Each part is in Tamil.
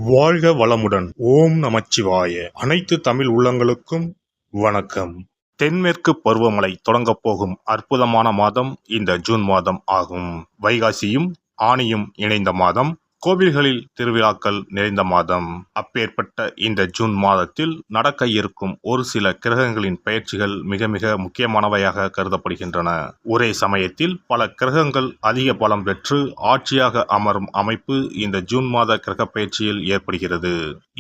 வாழ்க வளமுடன். ஓம் நமச்சிவாய. அனைத்து தமிழ் உள்ளங்களுக்கும் வணக்கம். தென்மேற்கு பருவமழை தொடங்கப் போகும் அற்புதமான மாதம் இந்த ஜூன் மாதம் ஆகும். வைகாசியும் ஆனியும் இணைந்த மாதம், கோவில்களில் திருவிழாக்கள் நிறைந்த மாதம். அப்பேற்பட்ட இந்த ஜூன் மாதத்தில் நடக்க இருக்கும் ஒரு சில கிரகங்களின் பெயர்ச்சிகள் மிக மிக முக்கியமானவையாக கருதப்படுகின்றன. ஒரே சமயத்தில் பல கிரகங்கள் அதிக பலம் பெற்று ஆட்சியாக அமரும் அமைப்பு இந்த ஜூன் மாத கிரக பெயர்ச்சியில் ஏற்படுகிறது.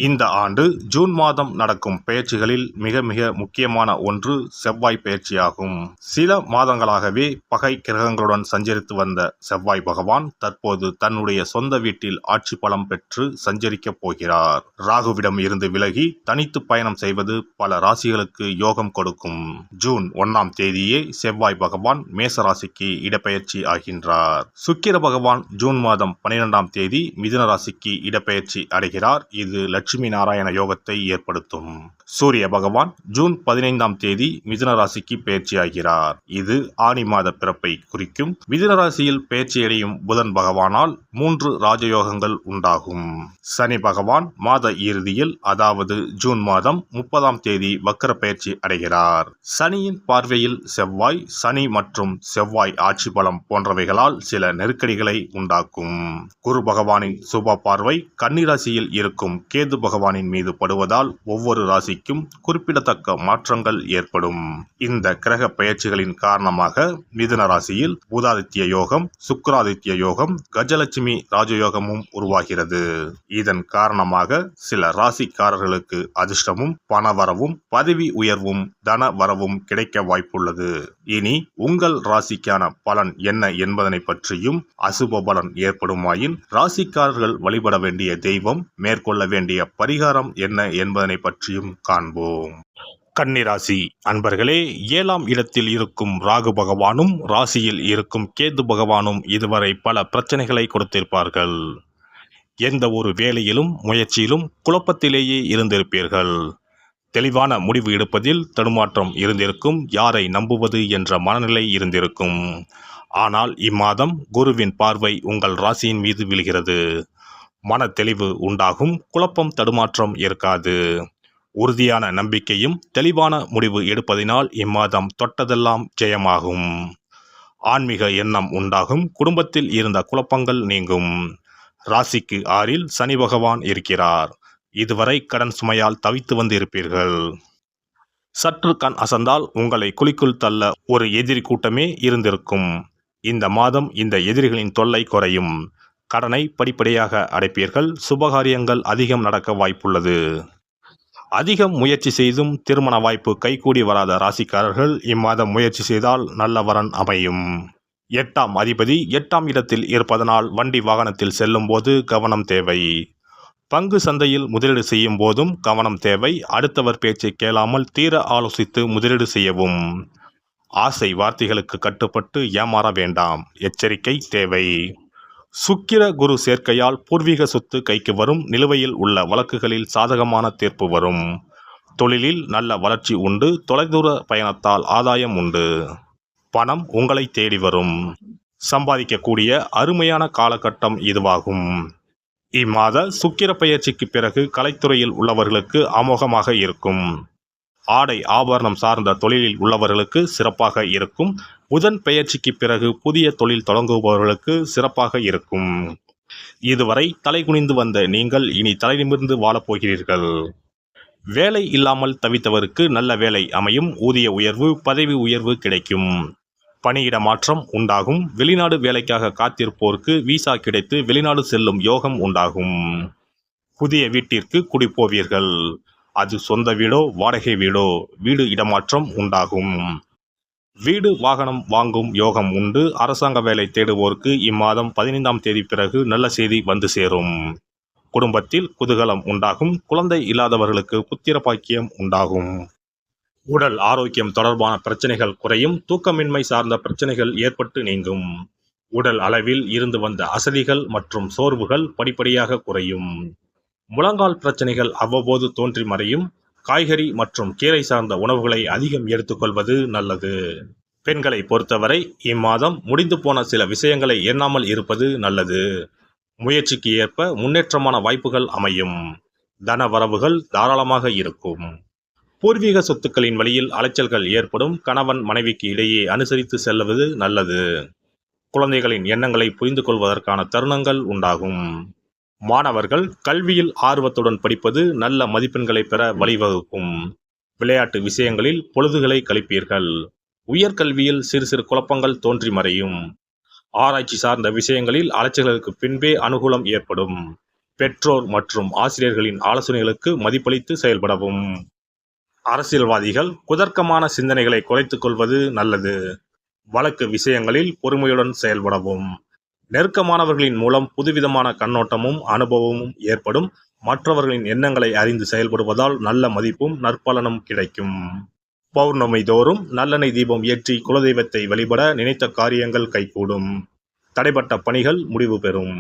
இந்த ஆண்டு ஜூன் மாதம் நடக்கும் பெயர்ச்சிகளில் மிக மிக முக்கியமான ஒன்று செவ்வாய் பெயர்ச்சியாகும். சில மாதங்களாகவே பகை கிரகங்களுடன் சஞ்சரித்து வந்த செவ்வாய் பகவான் தற்போது தன்னுடைய சொந்த வீட்டில் ஆட்சி பலம் பெற்று சஞ்சரிக்கப் போகிறார். ராகுவிடம் இருந்து விலகி தனித்து பயணம் செய்வது பல ராசிகளுக்கு யோகம் கொடுக்கும். ஜூன் 1ஆம் தேதியே செவ்வாய் பகவான் மேச ராசிக்கு இடப்பெயர்ச்சி ஆகின்றார். சுக்கிர பகவான் ஜூன் மாதம் 12ஆம் தேதி மிதுன ராசிக்கு இடப்பெயர்ச்சி அடைகிறார். இது லட்சுமி நாராயண யோகத்தை ஏற்படுத்தும். சூரிய பகவான் ஜூன் 15ஆம் தேதி மிதுன ராசிக்கு பெயர்ச்சியாகிறார். இது ஆனி மாத பிறப்பை குறிக்கும். மிதுன ராசியில் பெயர்ச்சியடையும் புதன் பகவானால் 3 ராஜயோகங்கள் உண்டாகும். சனி பகவான் மாத இறுதியில், அதாவது ஜூன் மாதம் 30ஆம் தேதி வக்கர பெயர்ச்சி அடைகிறார். சனியின் பார்வையில் செவ்வாய், சனி மற்றும் செவ்வாய் ஆட்சி பலம் போன்றவைகளால் சில நெருக்கடிகளை உண்டாக்கும். குரு பகவானின் சுப பார்வை கன்னிராசியில் இருக்கும் கேது பகவானின் மீது படுவதால் ஒவ்வொரு ராசிக்கும் குறிப்பிடத்தக்க மாற்றங்கள் ஏற்படும். இந்த கிரக பெயர்ச்சிகளின் காரணமாக மிதுன ராசியில் புதாதித்ய யோகம், சுக்கிராதித்ய யோகம், கஜலட்சுமி ராஜயோகமும் உருவாகிறது. இதன் காரணமாக சில ராசிக்காரர்களுக்கு அதிர்ஷ்டமும் பணவரவும் பதவி உயர்வும் தன வரவும் கிடைக்க வாய்ப்புள்ளது. இனி உங்கள் ராசிக்கான பலன் என்ன என்பதனை பற்றியும், அசுப பலன் ஏற்படுமாயின் ராசிக்காரர்கள் வழிபட வேண்டிய தெய்வம், மேற்கொள்ள வேண்டிய பரிகாரம் என்ன என்பதனை பற்றியும் காண்போம். கன்னிராசி அன்பர்களே, 7ஆம் இடத்தில் இருக்கும் ராகு பகவானும் ராசியில் இருக்கும் கேது பகவானும் இதுவரை பல பிரச்சனைகளை கொடுத்திருப்பார்கள். எந்த ஒரு வேலையிலும் முயற்சியிலும் குழப்பத்திலேயே இருந்திருப்பீர்கள். தெளிவான முடிவு எடுப்பதில் தடுமாற்றம் இருந்திருக்கும். யாரை நம்புவது என்ற மனநிலை இருந்திருக்கும். ஆனால் இம்மாதம் குருவின் பார்வை உங்கள் ராசியின் மீது விழுகிறது. மன தெளிவு உண்டாகும். குழப்பம் தடுமாற்றம் இருக்காது. உறுதியான நம்பிக்கையும் தெளிவான முடிவு எடுப்பதினால் இம்மாதம் தொட்டதெல்லாம் ஜெயமாகும். ஆன்மீக எண்ணம் உண்டாகும். குடும்பத்தில் இருந்த குழப்பங்கள் நீங்கும். ராசிக்கு 6இல் சனி பகவான் இருக்கிறார். இதுவரை கடன் சுமையால் தவித்து வந்து இருப்பீர்கள். சற்று கண் அசந்தால் உங்களை குழிக்குள் தள்ள ஒரு எதிரி கூட்டமே இருந்திருக்கும். இந்த மாதம் இந்த எதிரிகளின் தொல்லை குறையும். கடனை படிப்படியாக அடைப்பீர்கள். சுபகாரியங்கள் அதிகம் நடக்க வாய்ப்புள்ளது. அதிகம் முயற்சி செய்தும் திருமண வாய்ப்பு கைகூடி வராத ராசிக்காரர்கள் இம்மாதம் முயற்சி செய்தால் நல்ல வரன் அமையும். 8ஆம் அதிபதி 8ஆம் இடத்தில் இருப்பதனால் வண்டி வாகனத்தில் செல்லும் போது கவனம் தேவை. பங்கு சந்தையில் முதலீடு செய்யும் போதும் கவனம் தேவை. அடுத்தவர் பேச்சை கேளாமல் தீர ஆலோசித்து முதலீடு செய்யவும். ஆசை வார்த்தைகளுக்கு கட்டுப்பட்டு ஏமாற வேண்டாம். எச்சரிக்கை தேவை. சுக்கிர குரு சேர்க்கையால் பூர்வீக சொத்து கைக்கு வரும். நிலுவையில் உள்ள வழக்குகளில் சாதகமான தீர்ப்பு வரும். தொழிலில் நல்ல வளர்ச்சி உண்டு. தொலைதூர பயணத்தால் ஆதாயம் உண்டு. பணம் உங்களை தேடி வரும். சம்பாதிக்கக்கூடிய அருமையான காலகட்டம் இதுவாகும். இம்மாத சுக்கிர பெயர்ச்சிக்கு பிறகு கலைத்துறையில் உள்ளவர்களுக்கு அமோகமாக இருக்கும். ஆடை ஆபரணம் சார்ந்த தொழிலில் உள்ளவர்களுக்கு சிறப்பாக இருக்கும். புதன் பெயர்ச்சிக்கு பிறகு புதிய தொழில் தொடங்குபவர்களுக்கு சிறப்பாக இருக்கும். இதுவரை தலைகுனிந்து வந்த நீங்கள் இனி தலை நிமிர்ந்து வாழப்போகிறீர்கள். வேலை இல்லாமல் தவித்தவருக்கு நல்ல வேலை அமையும். ஊதிய உயர்வு, பதவி உயர்வு கிடைக்கும். பணியிட மாற்றம் உண்டாகும். வெளிநாடு வேலைக்காக காத்திருப்போருக்கு விசா கிடைத்து வெளிநாடு செல்லும் யோகம் உண்டாகும். புதிய வீட்டிற்கு குடிப்போவீர்கள். அது சொந்த வீடோ வாடகை வீடோ, வீடு இடமாற்றம் உண்டாகும். வீடு வாகனம் வாங்கும் யோகம் உண்டு. அரசாங்க வேலை தேடுவோருக்கு இம்மாதம் 15ஆம் தேதி பிறகு நல்ல செய்தி வந்து சேரும். குடும்பத்தில் குதூகலம் உண்டாகும். குழந்தை இல்லாதவர்களுக்கு புத்திர பாக்கியம் உண்டாகும். உடல் ஆரோக்கியம் தொடர்பான பிரச்சனைகள் குறையும். தூக்கமின்மை சார்ந்த பிரச்சனைகள் ஏற்பட்டு நீங்கும். உடல் அளவில் இருந்து வந்த அசதிகள் மற்றும் சோர்வுகள் படிப்படியாக குறையும். முழங்கால் பிரச்சனைகள் அவ்வப்போது தோன்றி மறையும். காய்கறி மற்றும் கீரை சார்ந்த உணவுகளை அதிகம் எடுத்துக்கொள்வது நல்லது. பெண்களை பொறுத்தவரை இம்மாதம் முடிந்து போன சில விஷயங்களை எண்ணாமல் இருப்பது நல்லது. முயற்சிக்கு ஏற்ப முன்னேற்றமான வாய்ப்புகள் அமையும். தன வரவுகள் தாராளமாக இருக்கும். பூர்வீக சொத்துக்களின் வழியில் அலைச்சல்கள் ஏற்படும். கணவன் மனைவிக்கு இடையே அனுசரித்து செல்வது நல்லது. குழந்தைகளின் எண்ணங்களை புரிந்து கொள்வதற்கான தருணங்கள் உண்டாகும். மாணவர்கள் கல்வியில் ஆர்வத்துடன் படிப்பது நல்ல மதிப்பெண்களை பெற வழிவகுக்கும். விளையாட்டு விஷயங்களில் பொழுதுகளை கழிப்பீர்கள். உயர்கல்வியில் சிறு சிறு குழப்பங்கள் தோன்றி மறையும். ஆராய்ச்சி சார்ந்த விஷயங்களில் அலைச்சல்களுக்கு பின்பே அனுகூலம் ஏற்படும். பெற்றோர் மற்றும் ஆசிரியர்களின் ஆலோசனைகளுக்கு மதிப்பளித்து செயல்படவும். அரசியல்வாதிகள் குதர்க்கமான சிந்தனைகளை குறைத்துக் கொள்வது நல்லது. வழக்கு விஷயங்களில் பொறுமையுடன் செயல்படவும். நெருக்கமானவர்களின் மூலம் புதுவிதமான கண்ணோட்டமும் அனுபவமும் ஏற்படும். மற்றவர்களின் எண்ணங்களை அறிந்து செயல்படுவதால் நல்ல மதிப்பும் நற்பலனும் கிடைக்கும். பௌர்ணமி தோறும் நல்லெண்ணெய் தீபம் ஏற்றி குலதெய்வத்தை வழிபட நினைத்த காரியங்கள் கைகூடும். தடைப்பட்ட பணிகள் முடிவு பெறும்.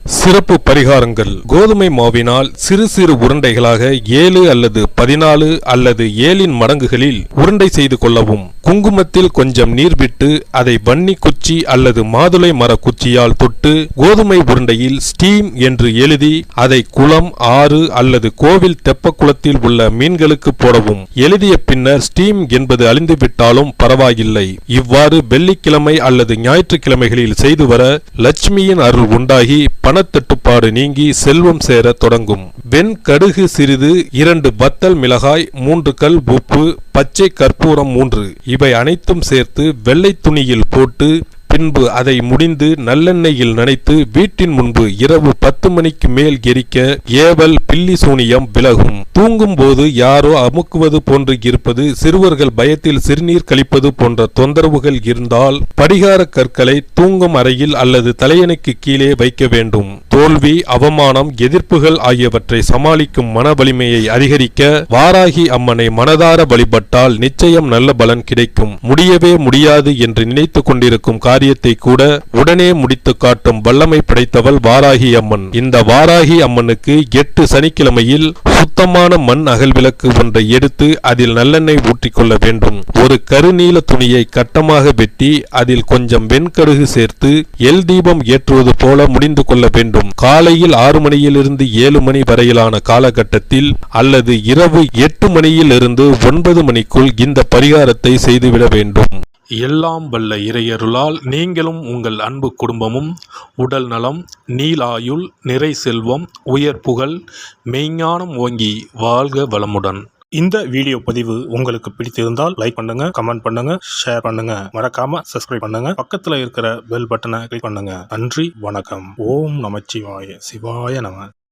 சிறப்பு பரிகாரங்கள். கோதுமை மாவினால் சிறு சிறு உருண்டைகளாக 7 அல்லது 14 அல்லது 7 மடங்குகளில் உருண்டை செய்து கொள்ளவும். குங்குமத்தில் கொஞ்சம் நீர் விட்டு அதை வன்னி குச்சி அல்லது மாதுளை மர குச்சியால் தொட்டு கோதுமை உருண்டையில் ஸ்டீம் என்று எழுதி அதை குளம், ஆறு அல்லது கோவில் தெப்பக்குளத்தில் உள்ள மீன்களுக்கு போடவும். எழுதிய பின்னர் ஸ்டீம் என்பது அழிந்துவிட்டாலும் பரவாயில்லை. இவ்வாறு வெள்ளிக்கிழமை அல்லது ஞாயிற்றுக்கிழமைகளில் செய்து வர லட்சுமியின் அருள் உண்டாகி பணத்தட்டுப்பாடு நீங்கி செல்வம் சேர தொடங்கும். வெண்கடுகு சிறிது, 2 வத்தல் மிளகாய், 3 கல் உப்பு, பச்சை கற்பூரம் 3 இவை அனைத்தும் சேர்த்து வெள்ளை துணியில் போட்டு பின்பு அதை முடிந்து நல்லெண்ணெயில் நனைத்து வீட்டின் முன்பு இரவு 10 மணிக்கு மேல் எரிக்க ஏவல், பில்லி சூனியம் விலகும். தூங்கும் போது யாரோ அமுக்குவது போன்று இருப்பது, சிறுவர்கள் பயத்தில் சிறுநீர் கழிப்பது போன்ற தொந்தரவுகள் இருந்தால் படிகார கற்களை தூங்கும் அறையில் அல்லது தலையணைக்கு கீழே வைக்க வேண்டும். தோல்வி, அவமானம், எதிர்ப்புகள் ஆகியவற்றை சமாளிக்கும் மன வலிமையை அதிகரிக்க வாராகி அம்மனை மனதார வழிபட்டால் நிச்சயம் நல்ல பலன் கிடைக்கும். முடியவே முடியாது என்று நினைத்து கொண்டிருக்கும் காரியத்தை கூட உடனே முடித்து காட்டும் வல்லமை படைத்தவள் வாராகி அம்மன். இந்த வாராகி அம்மனுக்கு 8 சனிக்கிழமையில் சுத்தமான மண் அகல் விளக்கு ஒன்றை எடுத்து அதில் நல்லெண்ணெய் ஊற்றிக்கொள்ள வேண்டும். ஒரு கருநீல துணியை கட்டமாக வெட்டி அதில் கொஞ்சம் வெண்கடுகு சேர்த்து எல் தீபம் ஏற்றுவது போல முடிந்து கொள்ள வேண்டும். காலையில் 6 மணியிலிருந்து 7 மணி வரையிலான காலகட்டத்தில் அல்லது இரவு 8 மணியிலிருந்து 9 மணிக்குள் இந்த பரிகாரத்தை செய்துவிட வேண்டும். எல்லாம் வல்ல இறையருளால் நீங்களும் உங்கள் அன்பு குடும்பமும் உடல் நலம், நீலாயுள், நிறை செல்வம், உயர் புகழ், மெய்ஞானம் ஓங்கி வாழ்க வளமுடன். இந்த வீடியோ பதிவு உங்களுக்கு பிடித்திருந்தால் லைக் பண்ணுங்க, கமெண்ட் பண்ணுங்க, ஷேர் பண்ணுங்க, மறக்காம சப்ஸ்கிரைப் பண்ணுங்க, பக்கத்துல இருக்கிற பெல் பட்டனை கிளிக் பண்ணுங்க. நன்றி, வணக்கம். ஓம் நமச்சிவாய. சிவாய நம.